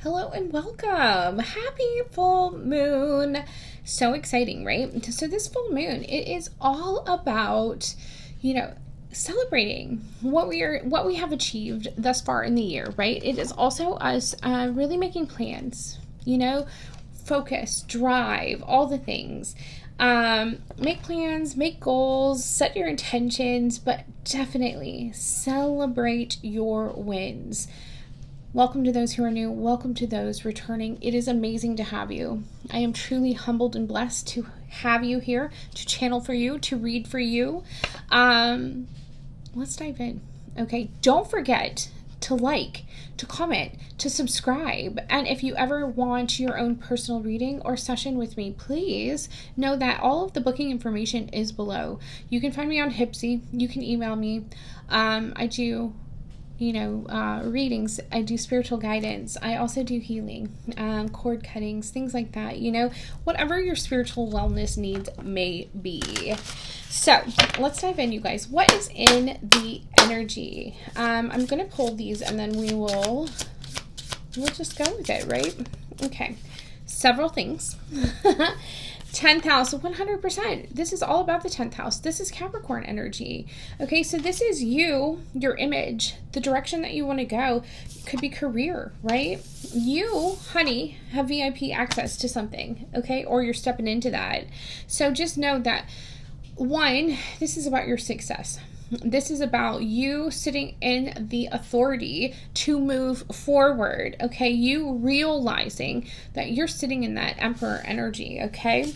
Hello and welcome. Happy full moon. So exciting, right? So this full moon, it is all about, celebrating what we have achieved thus far in the year, right? It is also us really making plans, focus, drive, all the things. Make plans, make goals, set your intentions, but definitely celebrate your wins. Welcome to those who are new. Welcome to those returning. It is amazing to have you. I am truly humbled and blessed to have you here, to channel for you, to read for you. Let's dive in. Okay, don't forget to like, to comment, to subscribe. And if you ever want your own personal reading or session with me, please know that all of the booking information is below. You can find me on Hipsy. You can email me. I do readings. I do spiritual guidance. I also do healing, cord cuttings, things like that, whatever your spiritual wellness needs may be. So let's dive in, you guys. What is in the energy? I'm going to pull these and then we'll just go with it, right? Okay. Several things. 10th house, 100%. This is all about the 10th house. This is Capricorn energy. Okay, so this is you, your image, the direction that you want to go. It could be career, right? You, honey, have VIP access to something, okay? Or you're stepping into that. So just know that, one, this is about your success. This is about you sitting in the authority to move forward, okay? You realizing that you're sitting in that Emperor energy, okay?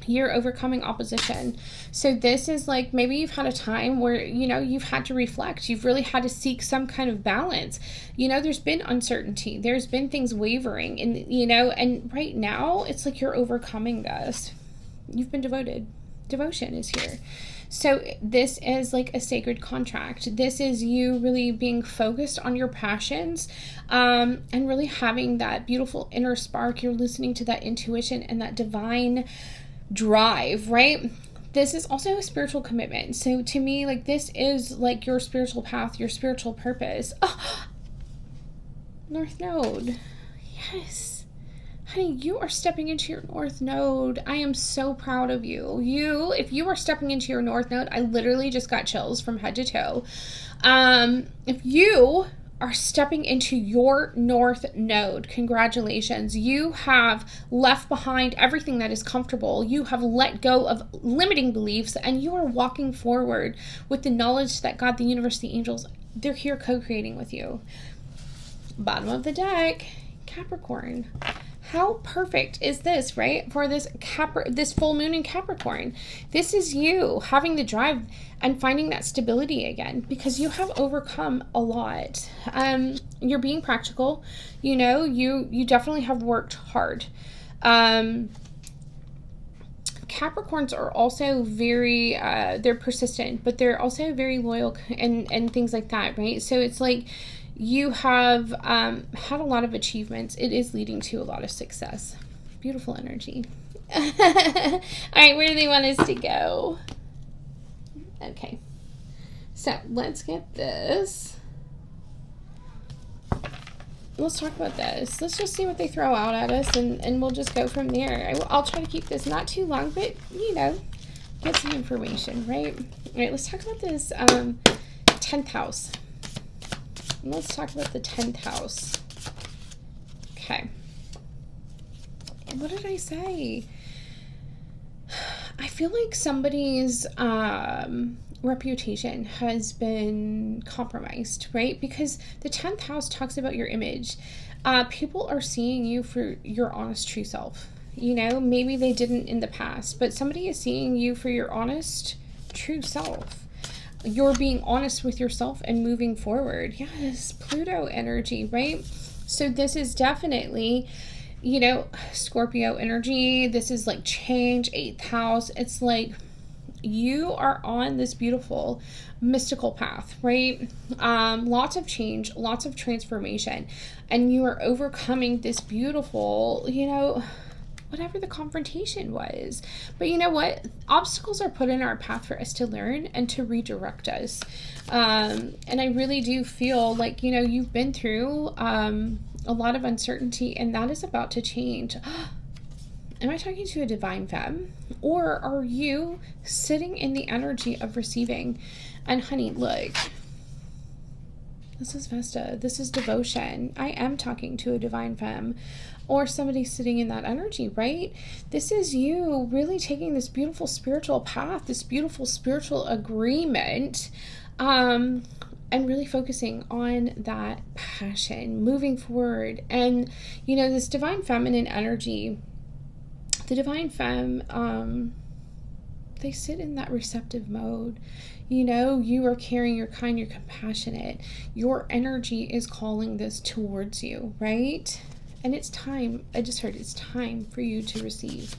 You're overcoming opposition. So this is like, maybe you've had a time where, you've had to reflect. You've really had to seek some kind of balance. There's been uncertainty. There's been things wavering, and right now it's like you're overcoming this. You've been devoted. Devotion is here. So this is like a sacred contract. This is you really being focused on your passions, and really having that beautiful inner spark. You're listening to that intuition and that divine drive, right? This is also a spiritual commitment. So to me, like, this is like your spiritual path, your spiritual purpose. Oh, North Node. Yes. Honey, you are stepping into your North Node. I am so proud of you. If you are stepping into your North Node, I literally just got chills from head to toe. If you are stepping into your North Node, congratulations. You have left behind everything that is comfortable. You have let go of limiting beliefs, and you are walking forward with the knowledge that God, the universe, the angels, they're here co-creating with you. Bottom of the deck, Capricorn. How perfect is this, right? For this full moon in Capricorn. This is you having the drive and finding that stability again, because you have overcome a lot. You're being practical. You definitely have worked hard. Capricorns are also very, they're persistent, but they're also very loyal and things like that, right? So it's like, you have had a lot of achievements. It is leading to a lot of success. Beautiful energy. All right, where do they want us to go? Okay. So let's get this. Let's talk about this. Let's just see what they throw out at us, and we'll just go from there. I'll try to keep this not too long, but, get some information, right? All right, let's talk about this 10th house. Let's talk about the 10th house. Okay. What did I say? I feel like somebody's reputation has been compromised, right? Because the 10th house talks about your image. People are seeing you for your honest, true self. Maybe they didn't in the past, but somebody is seeing you for your honest, true self. You're being honest with yourself and moving forward. Yes, Pluto energy, right? So this is definitely, Scorpio energy. This is like change, 8th house. It's like you are on this beautiful mystical path, right? Lots of change, lots of transformation, and you are overcoming this beautiful, whatever the confrontation was. But you know what? Obstacles are put in our path for us to learn and to redirect us. And I really do feel like, you know, you've been through a lot of uncertainty, and that is about to change. Am I talking to a divine femme? Or are you sitting in the energy of receiving? And honey, look, this is Vesta. This is devotion. I am talking to a divine femme or somebody sitting in that energy, right? This is you really taking this beautiful spiritual path, this beautiful spiritual agreement, and really focusing on that passion, moving forward. And, you know, this divine feminine energy, the divine femme, they sit in that receptive mode. You know, you are caring, you're kind, you're compassionate. Your energy is calling this towards you, right? And it's time. I just heard it's time for you to receive.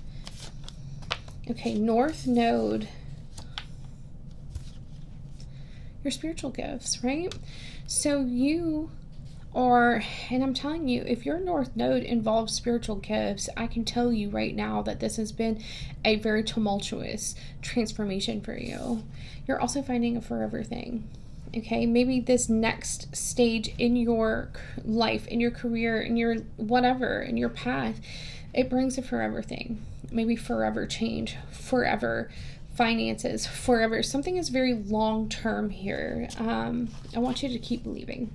Okay, North Node. Your spiritual gifts, right? So you are, and I'm telling you, if your North Node involves spiritual gifts, I can tell you right now that this has been a very tumultuous transformation for you. You're also finding a forever thing. Okay, maybe this next stage in your life, in your career, in your whatever, in your path, it brings a forever thing. Maybe forever change, forever finances, forever. Something is very long-term here. I want you to keep believing.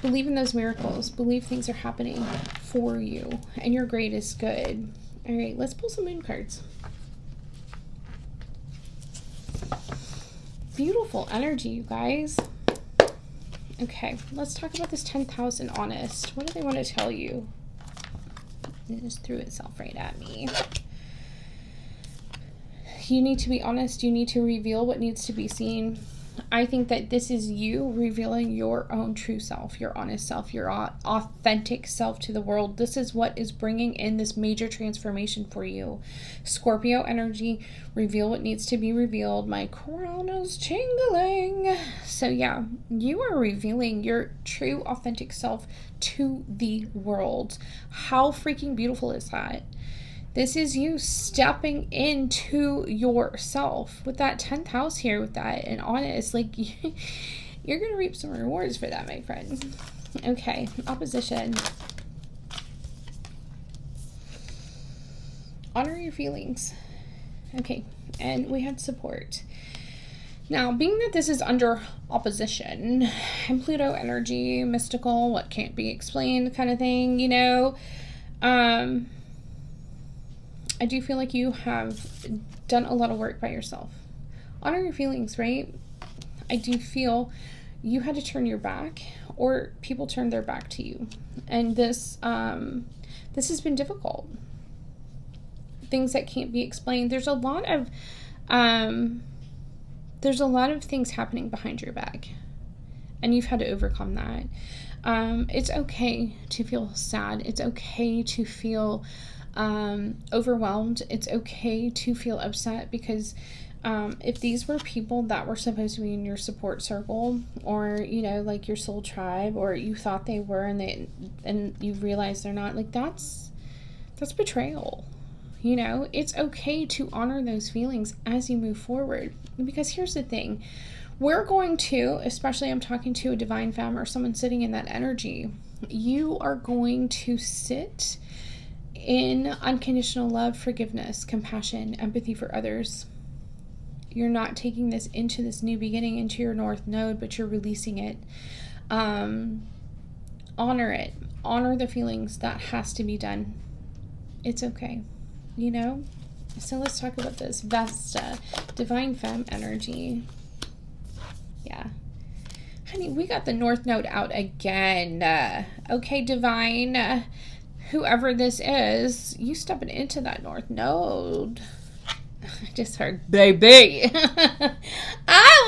Believe in those miracles. Believe things are happening for you, and your greatest good. All right, let's pull some moon cards. Beautiful energy, you guys. Okay, let's talk about this 10,000 honest. What do they want to tell you? It just threw itself right at me. You need to be honest. You need to reveal what needs to be seen. I think that this is you revealing your own true self, your honest self, your authentic self to the world. This is what is bringing in this major transformation for you. Scorpio energy, reveal what needs to be revealed. My crown is tingling. So yeah, you are revealing your true authentic self to the world. How freaking beautiful is that? This is you stepping into yourself with that 10th house here, with that, and honest, like, you're going to reap some rewards for that, my friend. Okay, opposition. Honor your feelings. Okay, and we had support. Now, being that this is under opposition, and Pluto energy, mystical, what can't be explained kind of thing, you know, I do feel like you have done a lot of work by yourself. Honor your feelings, right? I do feel you had to turn your back, or people turned their back to you. And this has been difficult. Things that can't be explained. There's a lot of things happening behind your back, and you've had to overcome that. It's okay to feel sad. It's okay to feel overwhelmed. It's okay to feel upset, because if these were people that were supposed to be in your support circle, or, you know, like your soul tribe, or you thought they were and you realize they're not, like, that's betrayal. You know, it's okay to honor those feelings as you move forward, because here's the thing. We're going to, especially I'm talking to a divine femme or someone sitting in that energy, you are going to sit in unconditional love, forgiveness, compassion, empathy for others. You're not taking this into this new beginning, into your North Node, but you're releasing it. Honor it. Honor the feelings. That has to be done. It's okay. You know? So let's talk about this. Vesta, divine femme energy. Yeah. Honey, we got the North Node out again. Okay, divine. Whoever this is, you stepping into that North Node. I just heard, baby. I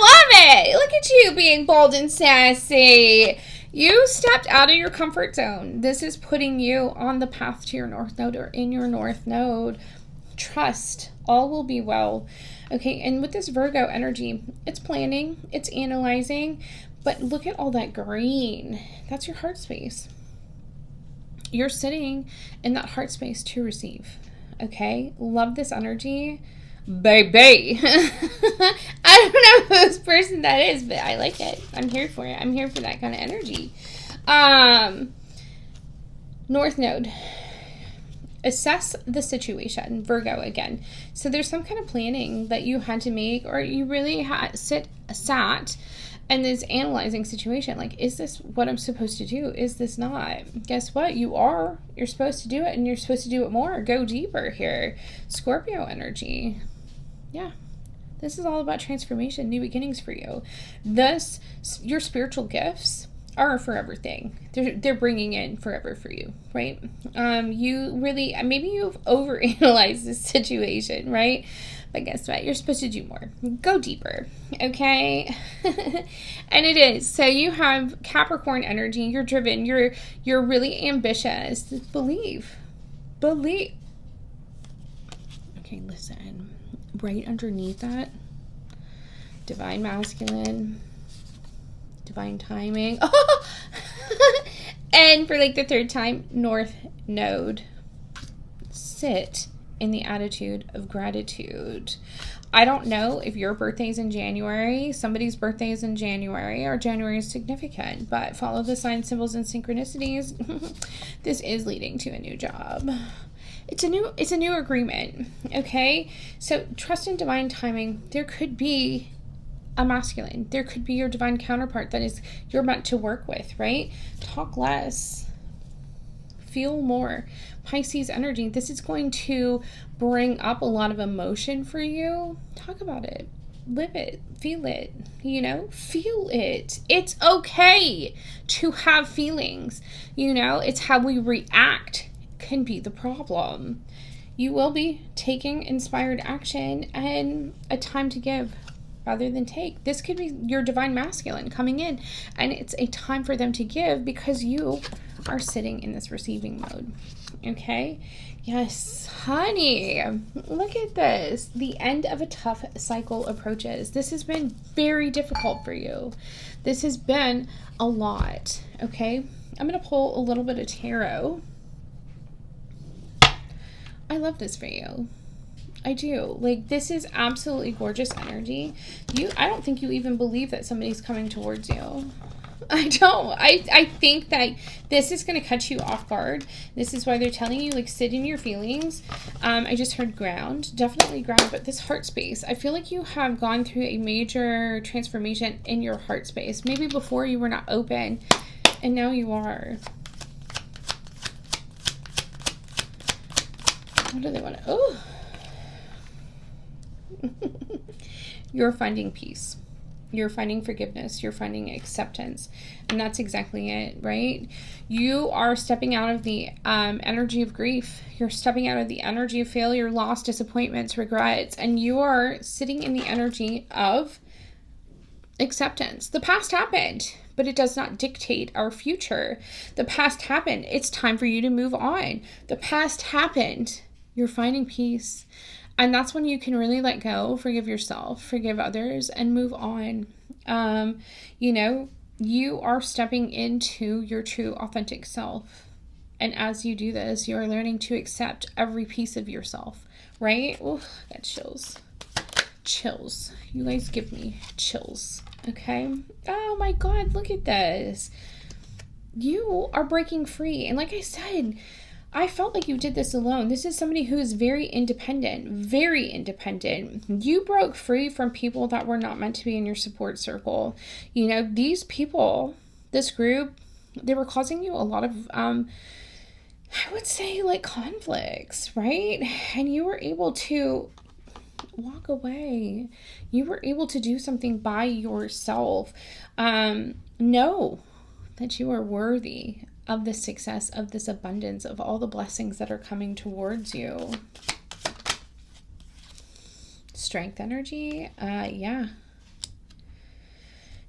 love it. Look at you being bold and sassy. You stepped out of your comfort zone. This is putting you on the path to your North Node, or in your North Node. Trust. All will be well. Okay, and with this Virgo energy, it's planning, it's analyzing, but look at all that green. That's your heart space. You're sitting in that heart space to receive. Okay? Love this energy. Baby. I don't know whose person that is, but I like it. I'm here for it. I'm here for that kind of energy. North Node. Assess the situation. Virgo again. So there's some kind of planning that you had to make, or you really sat and is analyzing situation. Like, is this what I'm supposed to do? Is this not? Guess what? You are. You're supposed to do it, and you're supposed to do it more. Go deeper here. Scorpio energy. Yeah. This is all about transformation, new beginnings for you. Thus, your spiritual gifts are a forever thing. They're bringing in forever for you, right? You really, maybe you've overanalyzed this situation, right? But guess what? You're supposed to do more. Go deeper, okay? And it is. So you have Capricorn energy. You're driven. You're really ambitious. Believe. Okay, listen. Right underneath that, divine masculine, divine timing. And for like the third time, North Node. Sit in the attitude of gratitude. I don't know if your birthday is in January, somebody's birthday is in January, or January is significant, but follow the signs, symbols, and synchronicities. This is leading to a new job. It's a new agreement, okay? So trust in divine timing. There could be a masculine. There could be your divine counterpart that is you're meant to work with, right? Talk less. Feel more. Pisces energy. This is going to bring up a lot of emotion for you. Talk about it. Live it. Feel it. Feel it. It's okay to have feelings. It's how we react can be the problem. You will be taking inspired action and a time to give rather than take. This could be your divine masculine coming in, and it's a time for them to give because you are sitting in this receiving mode. Okay? Yes, honey. Look at this. The end of a tough cycle approaches. This has been very difficult for you. This has been a lot. Okay? I'm going to pull a little bit of tarot. I love this for you. I do. Like, this is absolutely gorgeous energy. I don't think you even believe that somebody's coming towards you. I don't. I think that this is going to catch you off guard. This is why they're telling you, like, sit in your feelings. I just heard ground. Definitely ground, but this heart space. I feel like you have gone through a major transformation in your heart space. Maybe before you were not open, and now you are. What do they want to... Oh. You're finding peace. You're finding forgiveness. You're finding acceptance. And that's exactly it, right? You are stepping out of the energy of grief. You're stepping out of the energy of failure, loss, disappointments, regrets. And you are sitting in the energy of acceptance. The past happened, but it does not dictate our future. The past happened. It's time for you to move on. The past happened. You're finding peace. And that's when you can really let go, forgive yourself, forgive others, and move on. You are stepping into your true, authentic self. And as you do this, you are learning to accept every piece of yourself, right? Oh, I got chills. Chills. You guys give me chills, okay? Oh my God, look at this. You are breaking free. And like I said, I felt like you did this alone. This is somebody who is very independent, very independent. You broke free from people that were not meant to be in your support circle. These people, this group, they were causing you a lot of, I would say, like, conflicts, right? And you were able to walk away. You were able to do something by yourself. Know that you are worthy of this success, of this abundance, of all the blessings that are coming towards you. Strength energy, yeah.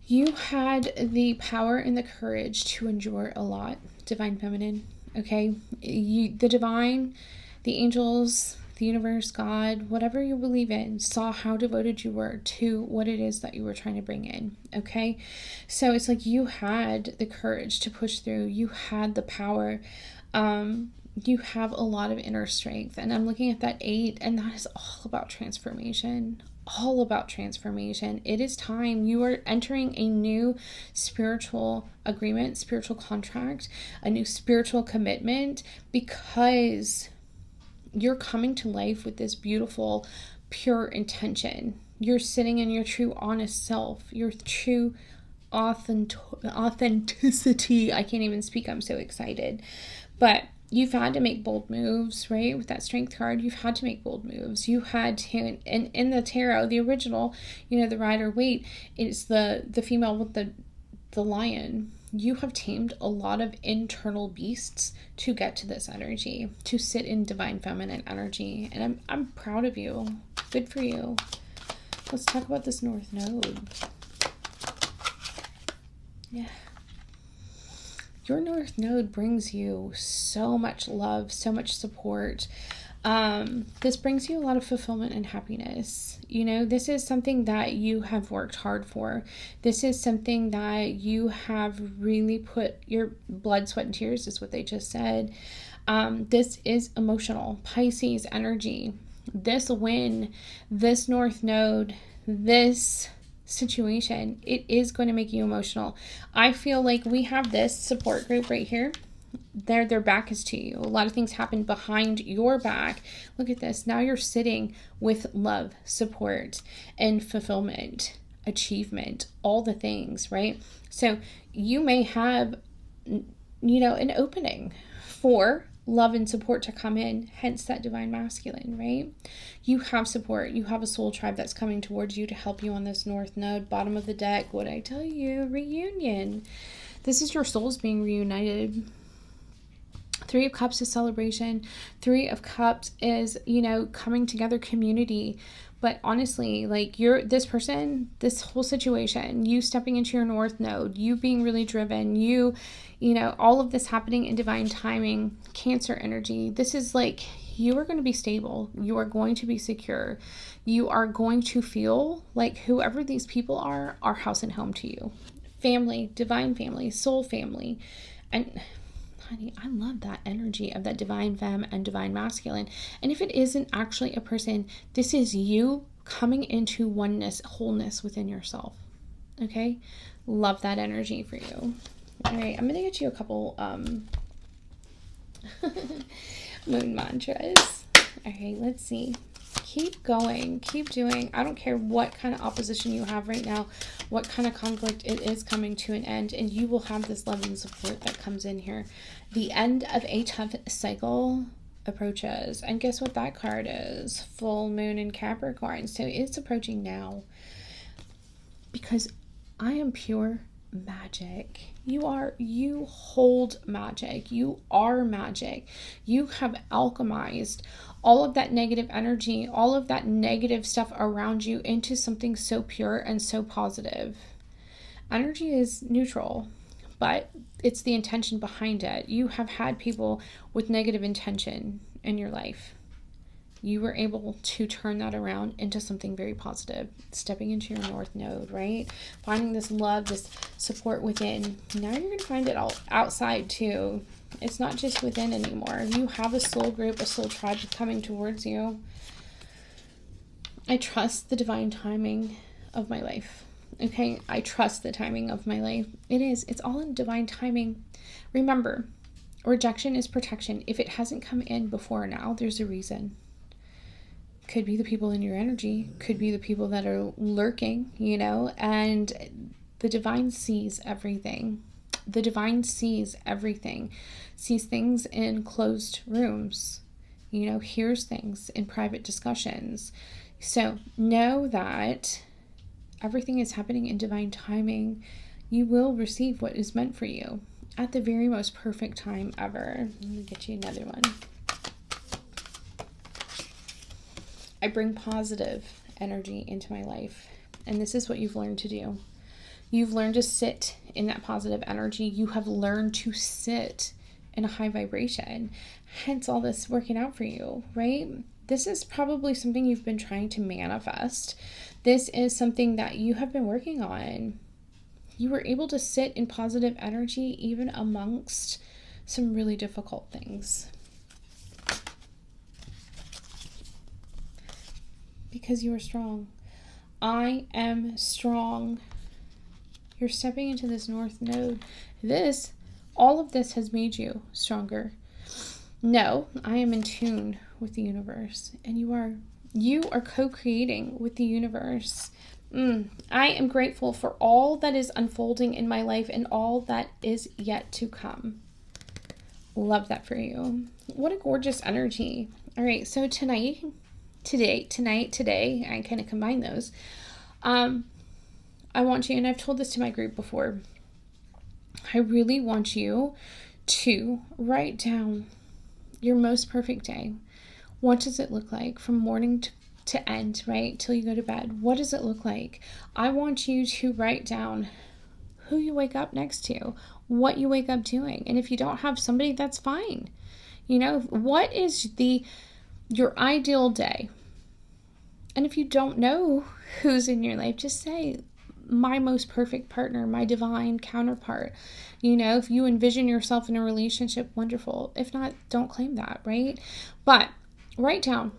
You had the power and the courage to endure a lot. Divine feminine, okay? The divine, the angels, the universe, God, whatever you believe in, saw how devoted you were to what it is that you were trying to bring in. Okay. So it's like you had the courage to push through. You had the power. You have a lot of inner strength. And I'm looking at that 8, and that is all about transformation. All about transformation. It is time. You are entering a new spiritual agreement, spiritual contract, a new spiritual commitment, because you're coming to life with this beautiful, pure intention. You're sitting in your true, honest self, your true authenticity. I can't even speak. I'm so excited. But you've had to make bold moves, right? With that strength card, you've had to make bold moves. You had to, and in the tarot, the original, the Rider-Waite, it's the female with the lion. You have tamed a lot of internal beasts to get to this energy, to sit in divine feminine energy. And I'm proud of you. Good for you. Let's talk about this North Node. Yeah. Your North Node brings you so much love, so much support. This brings you a lot of fulfillment and happiness. This is something that you have worked hard for. This is something that you have really put your blood, sweat, and tears, is what they just said. This is emotional. Pisces energy. This win, this North Node, this situation, it is going to make you emotional. I feel like we have this support group right here. Their back is to you. A lot of things happen behind your back. Look at this. Now you're sitting with love, support, and fulfillment, achievement, all the things, right? So you may have, an opening for love and support to come in, hence that divine masculine, right? You have support. You have a soul tribe that's coming towards you to help you on this North Node. Bottom of the deck, what I tell you, reunion. This is your souls being reunited. 3 of Cups is celebration. 3 of Cups is, coming together, community. But honestly, like this person, this whole situation, you stepping into your North Node, you being really driven, all of this happening in divine timing, Cancer energy. This is like, you are going to be stable. You are going to be secure. You are going to feel like whoever these people are house and home to you. Family, divine family, soul family. And honey, I love that energy of that divine femme and divine masculine. And if it isn't actually a person, this is you coming into oneness, wholeness within yourself. Okay? Love that energy for you. All right, I'm going to get you a couple moon mantras. All right, let's see. Keep going. Keep doing. I don't care what kind of opposition you have right now, what kind of conflict, it is coming to an end, and you will have this love and support that comes in here. The end of a tough cycle approaches. And guess what that card is? Full moon in Capricorn. So it's approaching now. Because I am pure magic. You hold magic. You are magic. You have alchemized all of that negative energy, all of that negative stuff around you into something so pure and so positive. Energy is neutral, but it's the intention behind it. You have had people with negative intention in your life. You were able to turn that around into something very positive. Stepping into your North Node, right? Finding this love, this support within. Now you're going to find it all outside too. It's not just within anymore. You have a soul group, a soul tribe coming towards you. I trust the divine timing of my life. Okay? I trust the timing of my life. It's all in divine timing. Remember, rejection is protection. If it hasn't come in before now, there's a reason. Could be the people in your energy, could be the people that are lurking, and the divine sees everything. The divine sees everything, sees things in closed rooms, hears things in private discussions. So know that everything is happening in divine timing. You will receive what is meant for you at the very most perfect time ever. Let me get you another one. I bring positive energy into my life. And this is what you've learned to do. You've learned to sit in that positive energy. You have learned to sit in a high vibration. Hence all this working out for you, right? This is probably something you've been trying to manifest. This is something that you have been working on. You were able to sit in positive energy even amongst some really difficult things. Because you are strong. I am strong. You're stepping into this North Node. All of this has made you stronger. No, I am in tune with the universe, and you are co-creating with the universe. I am grateful for all that is unfolding in my life and all that is yet to come. Love that for you. What a gorgeous energy. All right, so today, I kind of combine those. I want you, and I've told this to my group before, I really want you to write down your most perfect day. What does it look like from morning to end, right? Till you go to bed. What does it look like? I want you to write down who you wake up next to, what you wake up doing. And if you don't have somebody, that's fine. What is your ideal day? And if you don't know who's in your life, just say, my most perfect partner, my divine counterpart. If you envision yourself in a relationship, wonderful. If not, don't claim that, right? But write down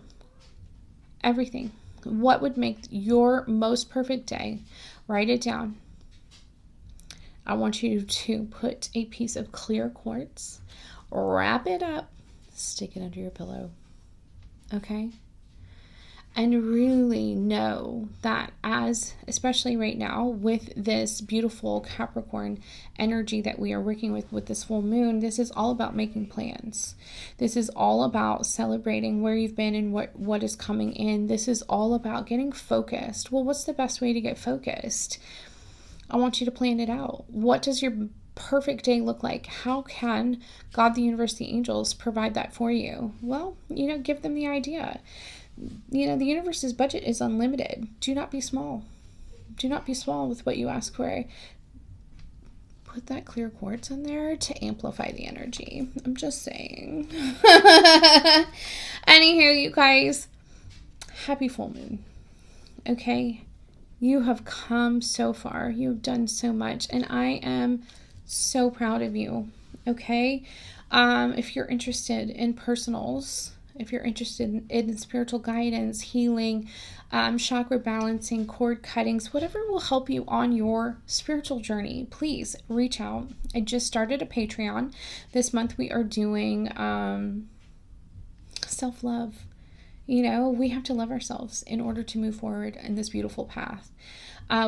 everything. What would make your most perfect day? Write it down. I want you to put a piece of clear quartz, wrap it up, stick it under your pillow. Okay? And really know that especially right now, with this beautiful Capricorn energy that we are working with this full moon, this is all about making plans. This is all about celebrating where you've been and what is coming in. This is all about getting focused. Well, what's the best way to get focused? I want you to plan it out. What does your perfect day look like? How can God, the universe, the angels provide that for you? Well, give them the idea. The universe's budget is unlimited. Do not be small. Do not be small with what you ask for. Put that clear quartz in there to amplify the energy. I'm just saying. Anywho, you guys, happy full moon. Okay? You have come so far. You have done so much, and I am so proud of you. Okay? If you're interested in personals, if you're interested in spiritual guidance, healing, chakra balancing, cord cuttings, whatever will help you on your spiritual journey, please reach out. I just started a Patreon. This month we are doing self-love. We have to love ourselves in order to move forward in this beautiful path.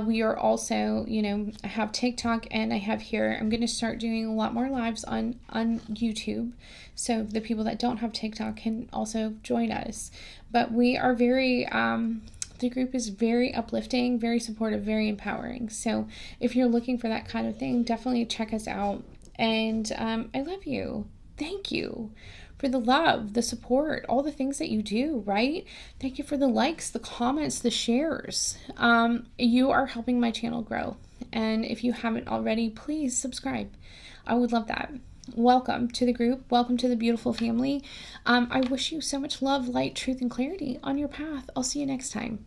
We are also, I have TikTok and I have here, I'm going to start doing a lot more lives on YouTube. So the people that don't have TikTok can also join us. But we are the group is very uplifting, very supportive, very empowering. So if you're looking for that kind of thing, definitely check us out. And I love you. Thank you for the love, the support, all the things that you do, right? Thank you for the likes, the comments, the shares. You are helping my channel grow. And if you haven't already, please subscribe. I would love that. Welcome to the group. Welcome to the beautiful family. I wish you so much love, light, truth, and clarity on your path. I'll see you next time.